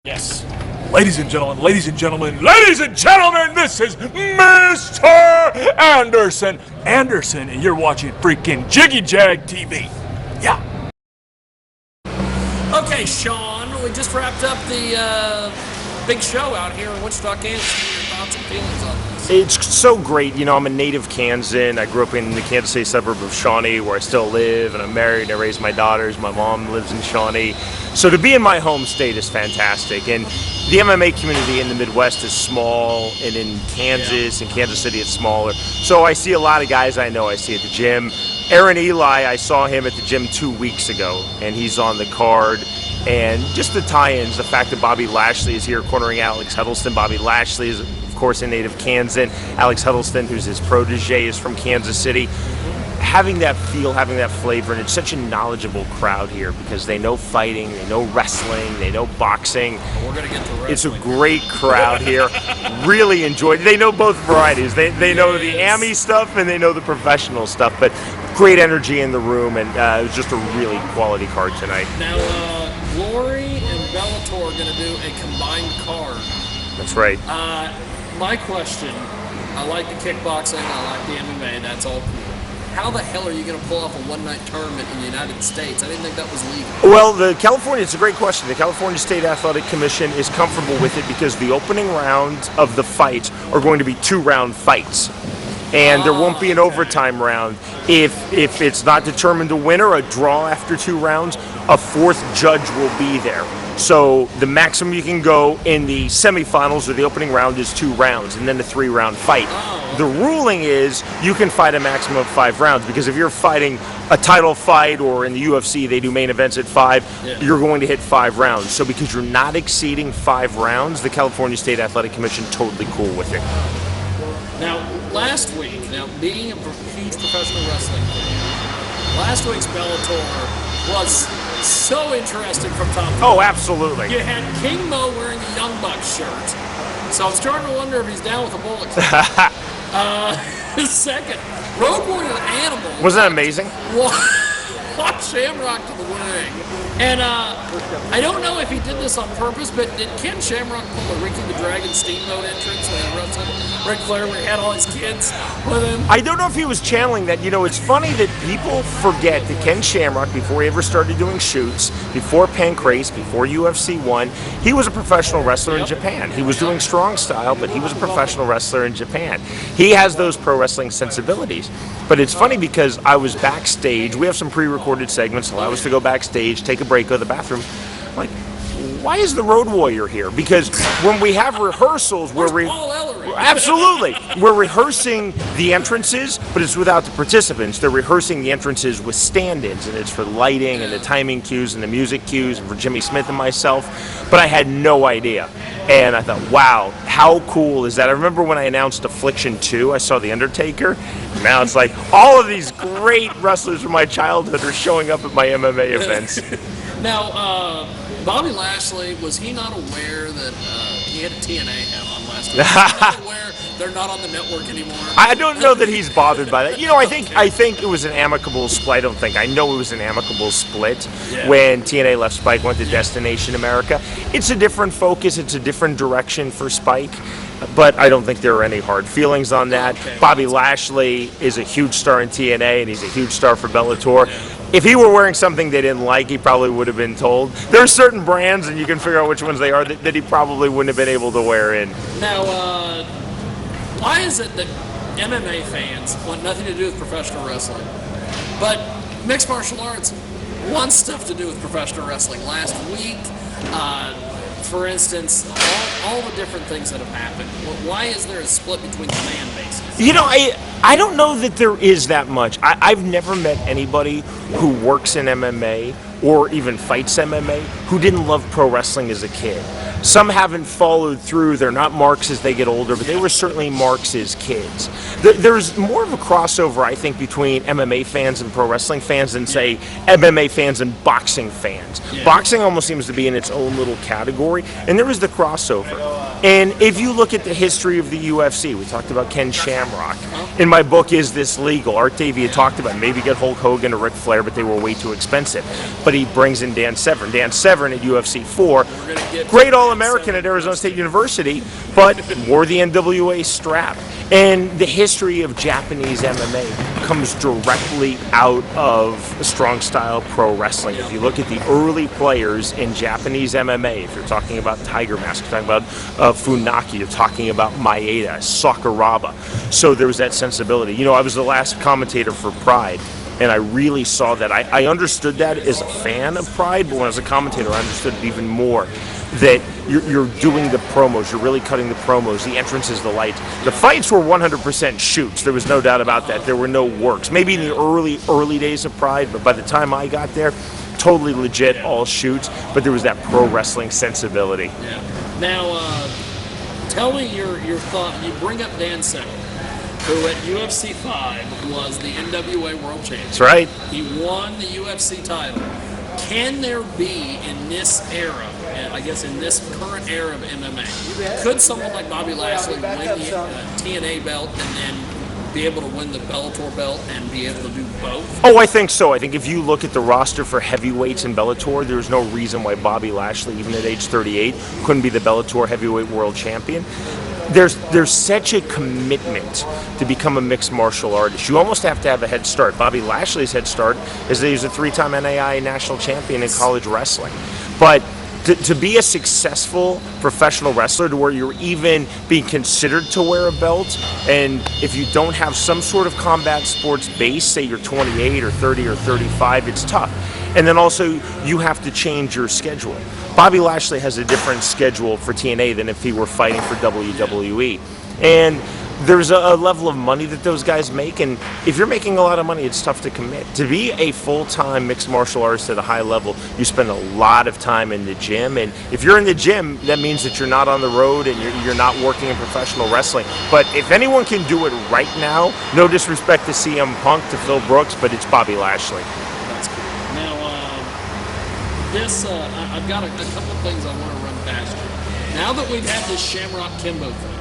Yes. Ladies and gentlemen, ladies and gentlemen, ladies and gentlemen, this is Mr. Anderson. Anderson, and you're watching freaking Jiggy Jag TV. Yeah. Okay, Sean, we just wrapped up the big show out here in Wichita, Kansas. Your thoughts and feelings on this? It's so great. You know, I'm a native Kansan. I grew up in the Kansas City suburb of Shawnee, where I still live, and I'm married and I raised my daughters. My mom lives in Shawnee. So to be in my home state is fantastic. And the MMA community in the Midwest is small, and in Kansas and Kansas City it's smaller. So I see a lot of guys I know I see at the gym. Aaron Eli, I saw him at the gym 2 weeks ago, and he's on the card. And just the tie-ins, the fact that Bobby Lashley is here cornering Alex Huddleston. Bobby Lashley is, of course, a native Kansan. Alex Huddleston, who's his protege, is from Kansas City. Having that feel, having that flavor, and it's such a knowledgeable crowd here because they know fighting, they know wrestling, they know boxing. We're gonna get to wrestling. It's a great crowd here. Really enjoyed it. They know both varieties. They know the AMI stuff and they know the professional stuff, but great energy in the room, and it was just a really quality card tonight. Now, Glory and Bellator are gonna do a combined card. That's right. My question, I like the kickboxing, I like the MMA, that's all cool. How the hell are you going to pull off a one-night tournament in the United States? I didn't think that was legal. Well, it's a great question. The California State Athletic Commission is comfortable with it because the opening rounds of the fights are going to be 2-round fights. And there won't be an overtime round. If it's not determined a winner, a draw after 2 rounds, a 4th judge will be there. So the maximum you can go in the semifinals or the opening round is 2 rounds, and then a 3-round fight. The ruling is you can fight a maximum of 5 rounds, because if you're fighting a title fight, or in the UFC they do main events at 5, you're going to hit 5 rounds. So because you're not exceeding 5 rounds, the California State Athletic Commission totally cool with it. Now, last week, being a huge professional wrestling fan, last week's Bellator was so interesting from top to bottom. Oh, absolutely. You had King Mo wearing a Young Bucks shirt, so I was starting to wonder if he's down with a bullet. Second, Road Warrior Animal. Wasn't that amazing? Walked Shamrock to the ring. And I don't know if he did this on purpose, but did Ken Shamrock pull a Ricky the Dragon Steamboat entrance when he wrestled Ric Flair when he had all his kids with him? I don't know if he was channeling that. You know, it's funny that people forget that Ken Shamrock, before he ever started doing shoots, before Pancrase, before UFC 1, he was a professional wrestler in Japan. He was doing strong style, but he was a professional wrestler in Japan. He has those pro wrestling sensibilities. But it's funny because I was backstage. We have some pre-recorded segments, allow us to go backstage, take a break, go to the bathroom. I'm like, why is the Road Warrior here? Because when we have rehearsals, we're rehearsing the entrances, but it's without the participants. They're rehearsing the entrances with stand-ins, and it's for lighting and the timing cues and the music cues, and for Jimmy Smith and myself. But I had no idea. And I thought, wow, how cool is that? I remember when I announced Affliction 2, I saw The Undertaker. Now it's like all of these great wrestlers from my childhood are showing up at my MMA events. Now, Bobby Lashley, was he not aware that he had a TNA hat on last week? Was he not aware they're not on the network anymore? I don't know that he's bothered by that. You know, I think it was an amicable split. I know it was an amicable split when TNA left Spike, went to Destination America. It's a different focus. It's a different direction for Spike. But I don't think there are any hard feelings on that. Bobby Lashley is a huge star in TNA, and he's a huge star for Bellator. If he were wearing something they didn't like, he probably would have been told. There are certain brands, and you can figure out which ones they are, that he probably wouldn't have been able to wear in. Now, why is it that MMA fans want nothing to do with professional wrestling, but mixed martial arts wants stuff to do with professional wrestling? Last week, for instance, all the different things that have happened. Why is there a split between the fan bases? You know, I don't know that there is that much. I've never met anybody who works in MMA or even fights MMA who didn't love pro wrestling as a kid. Some haven't followed through. They're not marks as they get older, but they were certainly marks as kids. There's more of a crossover, I think, between MMA fans and pro wrestling fans than, say, MMA fans and boxing fans. Boxing almost seems to be in its own little category, and there is the crossover. And if you look at the history of the UFC, we talked about Ken Shamrock. In my book, Is This Legal? Art Davie talked about maybe get Hulk Hogan or Ric Flair, but they were way too expensive. But he brings in Dan Severn. Dan Severn at UFC 4, great All-American at Arizona State University, but wore the NWA strap. And the history of Japanese MMA comes directly out of strong style pro wrestling. If you look at the early players in Japanese MMA, if you're talking about Tiger Mask, you're talking about Funaki, you're talking about Maeda, Sakuraba. So there was that sensibility. You know, I was the last commentator for Pride, and I really saw that. I understood that as a fan of Pride, but when I was a commentator, I understood it even more. That you're doing the promos, you're really cutting the promos, the entrances, the lights. The fights were 100% shoots. There was no doubt about that. There were no works. Maybe in the early days of Pride, but by the time I got there, totally legit, all shoots. But there was that pro wrestling sensibility. Yeah. Now, tell me your thought. You bring up Dan Severn, who at UFC 5 was the NWA World Champion. That's right. He won the UFC title. Can there be in this era, I guess in this current era of MMA, could someone like Bobby Lashley win the TNA belt and then be able to win the Bellator belt and be able to do both? Oh, I think so. I think if you look at the roster for heavyweights in Bellator, there's no reason why Bobby Lashley, even at age 38, couldn't be the Bellator heavyweight world champion. There's such a commitment to become a mixed martial artist. You almost have to have a head start. Bobby Lashley's head start is that he's a 3-time NAI national champion in college wrestling. But to be a successful professional wrestler to where you're even being considered to wear a belt, and if you don't have some sort of combat sports base, say you're 28 or 30 or 35, it's tough. And then also you have to change your schedule. Bobby Lashley has a different schedule for TNA than if he were fighting for WWE. And there's a level of money that those guys make, and if you're making a lot of money, it's tough to commit. To be a full-time mixed martial artist at a high level, you spend a lot of time in the gym, and if you're in the gym, that means that you're not on the road and you're not working in professional wrestling. But if anyone can do it right now, no disrespect to CM Punk, to Phil Brooks, but it's Bobby Lashley. That's cool. Now, I've got a couple of things I want to run past you. Now that we've had this Shamrock Kimbo thing,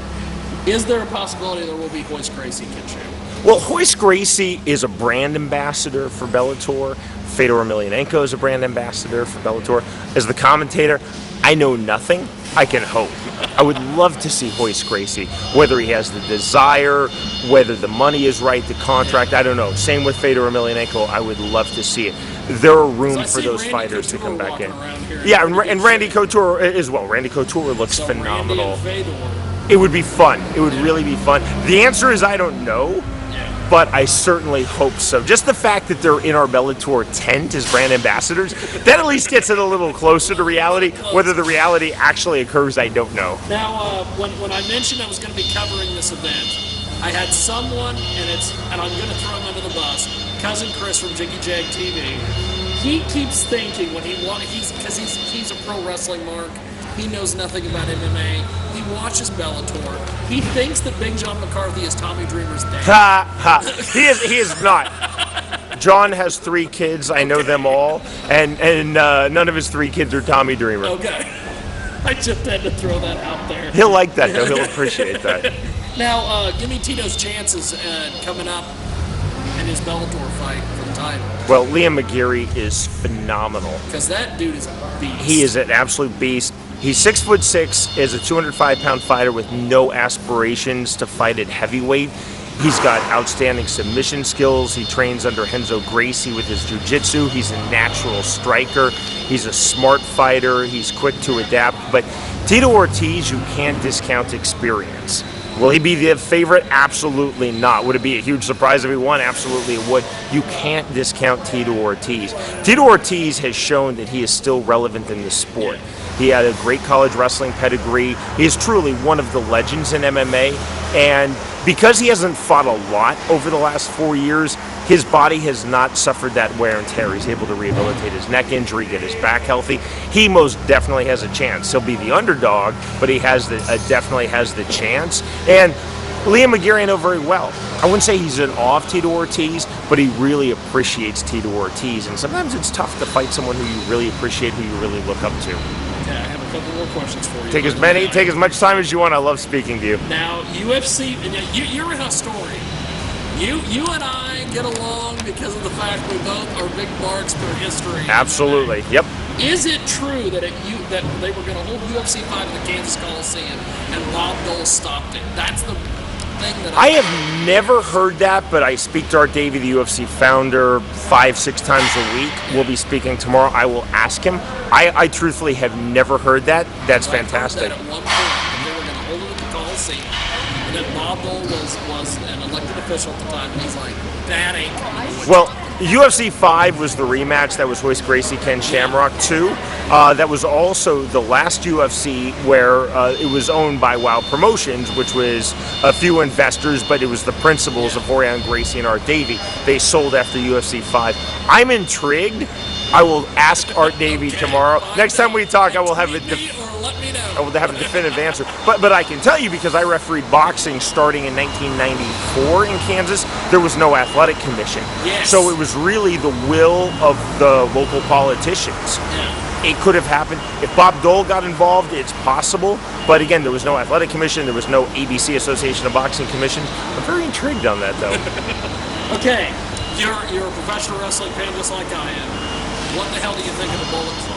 is there a possibility there will be Hoist Gracie Kinship? Well, Hoist Gracie is a brand ambassador for Bellator. Fedor Emelianenko is a brand ambassador for Bellator. As the commentator, I know nothing. I can hope. I would love to see Hoist Gracie, whether he has the desire, whether the money is right, the contract, I don't know. Same with Fedor Emelianenko, I would love to see it. There are room for those fighters to come back in. Yeah, and Randy Couture as well. Randy Couture looks phenomenal. It would be fun. It would really be fun. The answer is I don't know, but I certainly hope so. Just the fact that they're in our Bellator tent as brand ambassadors, that at least gets it a little closer to reality. Whether the reality actually occurs, I don't know. Now, when I mentioned I was going to be covering this event, I had someone, and I'm going to throw him under the bus, Cousin Chris from Jiggy Jag TV. He keeps thinking when he's a pro wrestling mark. He knows nothing about MMA. He watches Bellator. He thinks that Big John McCarthy is Tommy Dreamer's dad. Ha ha! He is not. John has 3 kids. I know them all, and none of his 3 kids are Tommy Dreamer. Okay. I just had to throw that out there. He'll like that, though. He'll appreciate that. Now, give me Tito's chances coming up in his Bellator fight for the title. Well, Liam McGeary is phenomenal. Because that dude is a beast. He is an absolute beast. He's 6'6", is a 205-pound fighter with no aspirations to fight at heavyweight. He's got outstanding submission skills. He trains under Renzo Gracie with his jiu-jitsu. He's a natural striker. He's a smart fighter. He's quick to adapt. But Tito Ortiz, you can't discount experience. Will he be the favorite? Absolutely not. Would it be a huge surprise if he won? Absolutely it would. You can't discount Tito Ortiz. Tito Ortiz has shown that he is still relevant in the sport. He had a great college wrestling pedigree. He is truly one of the legends in MMA. And because he hasn't fought a lot over the last 4 years, his body has not suffered that wear and tear. He's able to rehabilitate his neck injury, get his back healthy. He most definitely has a chance. He'll be the underdog, but he has definitely has the chance. And Liam McGeary I know very well. I wouldn't say he's in awe of Tito Ortiz, but he really appreciates Tito Ortiz. And sometimes it's tough to fight someone who you really appreciate, who you really look up to. Yeah, I have a a couple more questions for you. Take as much time as you want. I love speaking to you. Now, UFC, you're a historian. You and I get along because of the fact we both are big marks for history. Absolutely. Yep. Is it true that that they were going to hold UFC fight in the Kansas Coliseum and Bob Dole stopped it? That's the thing that I have never heard that, but I speak to Art Davie, the UFC founder, 5-6 times a week. We'll be speaking tomorrow. I will ask him. I truthfully have never heard that. That's fantastic. I heard that at one point they were going to hold it at the Coliseum, and then Bob Dole was an elected official at the time, and he's like, "That ain't coming." Well, UFC 5 was the rematch. That was Royce Gracie, Ken Shamrock 2. That was also the last UFC where it was owned by WOW Promotions, which was a few investors, but it was the principals of Rorion Gracie and Art Davie. They sold after UFC 5. I'm intrigued. I will ask Art Davie tomorrow. Next time we talk, I will have a definitive answer. But I can tell you, because I refereed boxing starting in 1994 in Kansas, there was no athletic commission. Yes. So it was really the will of the local politicians. Yeah. It could have happened. If Bob Dole got involved, it's possible. But again, there was no athletic commission. There was no ABC, Association of Boxing Commission. I'm very intrigued on that, though. Okay, you're a professional wrestling fan just like I am. What the hell do you think of the Bullet Club?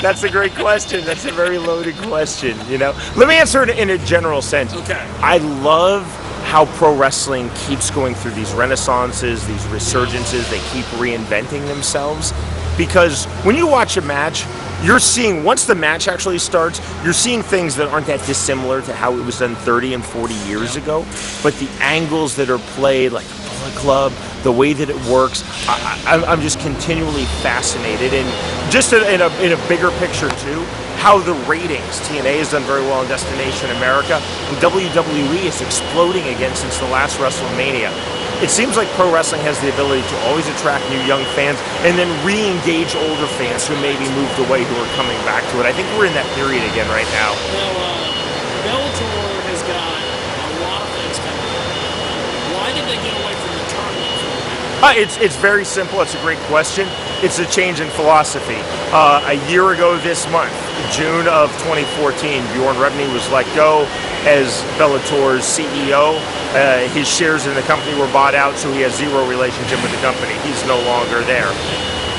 That's a great question. That's a very loaded question. Let me answer it in a general sense. Okay. I love how pro wrestling keeps going through these renaissances, these resurgences. They keep reinventing themselves, because when you watch a match, you're seeing, once the match actually starts, you're seeing things that aren't that dissimilar to how it was done 30 and 40 years ago. But the angles that are played, like the Bullet Club, the way that it works, I'm just continually fascinated. And just in a bigger picture too, how the ratings, TNA has done very well in Destination America, and WWE is exploding again since the last WrestleMania. It seems like pro wrestling has the ability to always attract new young fans and then re-engage older fans who maybe moved away, who are coming back to it. I think we're in that period again right now. Now, Bellator has got a lot of things coming up. Why did they get away from the tournament format? It's very simple. It's a great question. It's a change in philosophy. A year ago this month, June of 2014, Bjorn Rebney was let go as Bellator's CEO. His shares in the company were bought out, so he has zero relationship with the company. He's no longer there.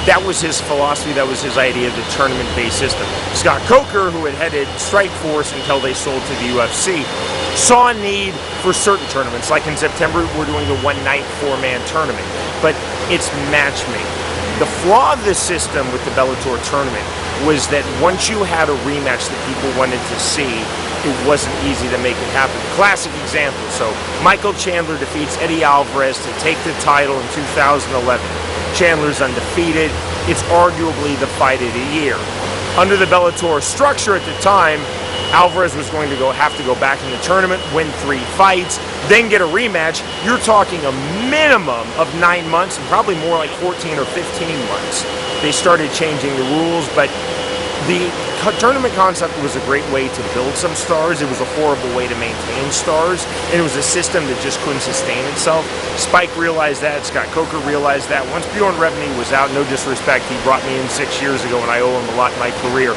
That was his philosophy. That was his idea of the tournament-based system. Scott Coker, who had headed Strikeforce until they sold to the UFC, saw a need for certain tournaments. Like in September, we're doing the one-night, four-man tournament. But it's matchmaking. The flaw of this system with the Bellator tournament was that once you had a rematch that people wanted to see, it wasn't easy to make it happen. Classic example. So Michael Chandler defeats Eddie Alvarez to take the title in 2011. Chandler's undefeated. It's arguably the fight of the year. Under the Bellator structure at the time, Alvarez was going to have to go back in the tournament, win 3 fights, then get a rematch. You're talking a minimum of 9 months, and probably more like 14 or 15 months. They started changing the rules, but the tournament concept was a great way to build some stars. It was a horrible way to maintain stars, and it was a system that just couldn't sustain itself. Spike realized that. Scott Coker realized that. Once Bjorn Rebney was out, no disrespect, he brought me in 6 years ago, and I owe him a lot in my career.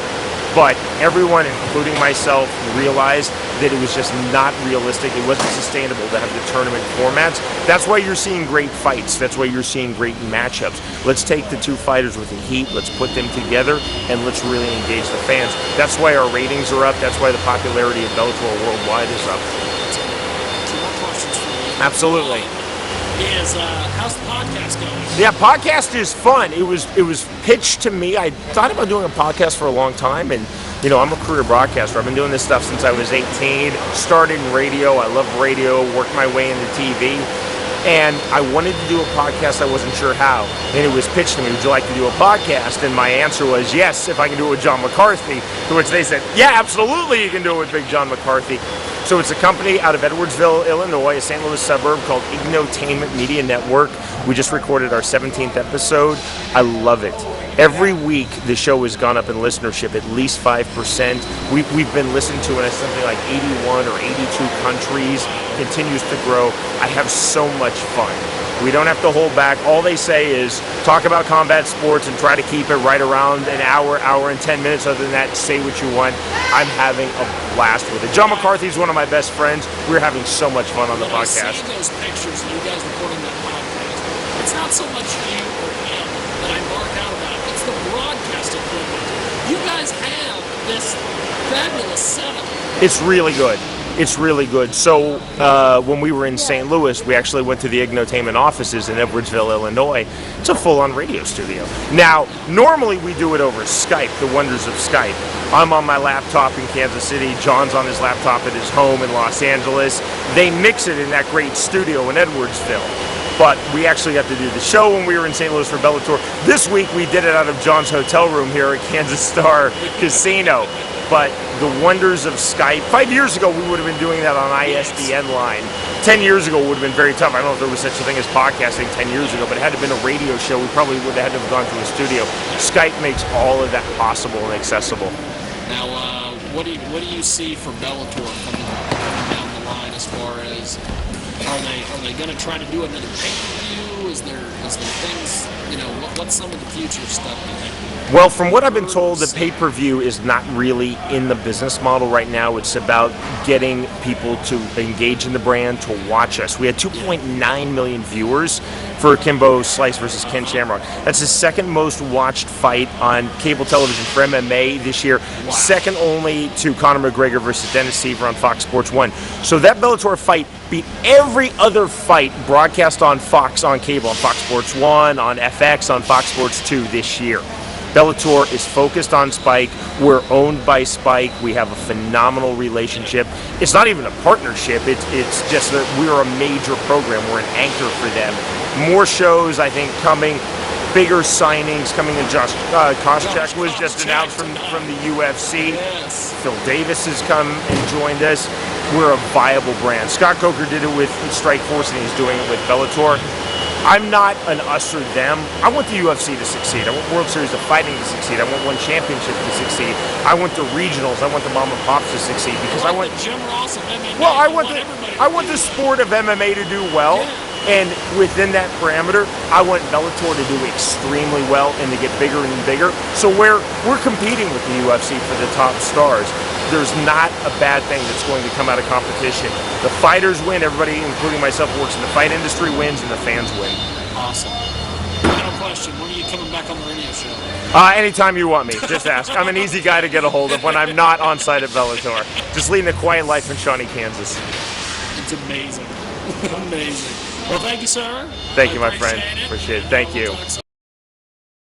But everyone, including myself, realized that it was just not realistic. It wasn't sustainable to have the tournament formats. That's why you're seeing great fights. That's why you're seeing great matchups. Let's take the two fighters with the heat, let's put them together, and let's really engage the fans. That's why our ratings are up. That's why the popularity of Bellator worldwide is up. Two more questions for you. Absolutely. How's the podcast going? Yeah, podcast is fun. It was pitched to me. I thought about doing a podcast for a long time, and I'm a career broadcaster. I've been doing this stuff since I was 18. Started in radio. I love radio. Worked my way into TV, and I wanted to do a podcast. I wasn't sure how, and it was pitched to me. Would you like to do a podcast? And my answer was yes, if I can do it with John McCarthy. To which they said, yeah, absolutely, you can do it with Big John McCarthy. So it's a company out of Edwardsville, Illinois, a St. Louis suburb called Ignotainment Media Network. We just recorded our 17th episode. I love it. Every week, the show has gone up in listenership at least 5%. We've been listened to in something like 81 or 82 countries. Continues to grow. I have so much fun. We don't have to hold back. All they say is talk about combat sports and try to keep it right around an hour, hour and 10 minutes. Other than that, say what you want. I'm having a blast with it. John McCarthy is one of my best friends. We're having so much fun on the podcast. I see those pictures of you guys recording that podcast. It's not so much you or him that I mark out about. It's the broadcast equipment. You guys have this fabulous setup. It's really good. It's really good. So when we were in St. Louis, we actually went to the Ignotainment offices in Edwardsville, Illinois. It's a full-on radio studio. Now, normally we do it over Skype, the wonders of Skype. I'm on my laptop in Kansas City. John's on his laptop at his home in Los Angeles. They mix it in that great studio in Edwardsville. But we actually got to do the show when we were in St. Louis for Bellator. This week we did it out of John's hotel room here at Kansas Star Casino. But the wonders of Skype. 5 years ago, we would have been doing that on ISDN line. 10 years ago would have been very tough. I don't know if there was such a thing as podcasting 10 years ago, but it had to have been a radio show. We probably would have had to have gone to a studio. Skype makes all of that possible and accessible. Now, what do you see for Bellator coming down the line as far as are they going to try to do another pay-per-view? Is there things, what's some of the future stuff you think? Well, from what I've been told, the pay-per-view is not really in the business model right now. It's about getting people to engage in the brand, to watch us. We had 2.9 million viewers for Kimbo Slice versus Ken Shamrock. That's the second most watched fight on cable television for MMA this year, second only to Conor McGregor versus Dennis Seaver on Fox Sports 1. So that Bellator fight beat every other fight broadcast on Fox on cable, on Fox Sports 1, on FX, on Fox Sports 2 this year. Bellator is focused on Spike. We're owned by Spike. We have a phenomenal relationship. It's not even a partnership. It's just that we're a major program. We're an anchor for them. More shows, I think, coming. Bigger signings coming in. Josh Koscheck was just announced from the UFC. Yes. Phil Davis has come and joined us. We're a viable brand. Scott Coker did it with Strike Force, and he's doing it with Bellator. I'm not an us or them. I want the UFC to succeed. I want World Series of Fighting to succeed. I want one championship to succeed. I want the regionals. I want the mom and pops to succeed because I want the Jim Ross of MMA. Well, I want the sport of MMA to do well. Yeah. And within that parameter, I want Bellator to do extremely well and to get bigger and bigger. So we're competing with the UFC for the top stars. There's not a bad thing that's going to come out of competition. The fighters win, everybody, including myself, who works in the fight industry wins, and the fans win. Awesome. Final question, when are you coming back on the radio show? Anytime you want me, just ask. I'm an easy guy to get a hold of when I'm not on site at Bellator. Just leading a quiet life in Shawnee, Kansas. It's amazing. Amazing. Well, thank you, sir. Thank you, my friend. Appreciate it. Thank you.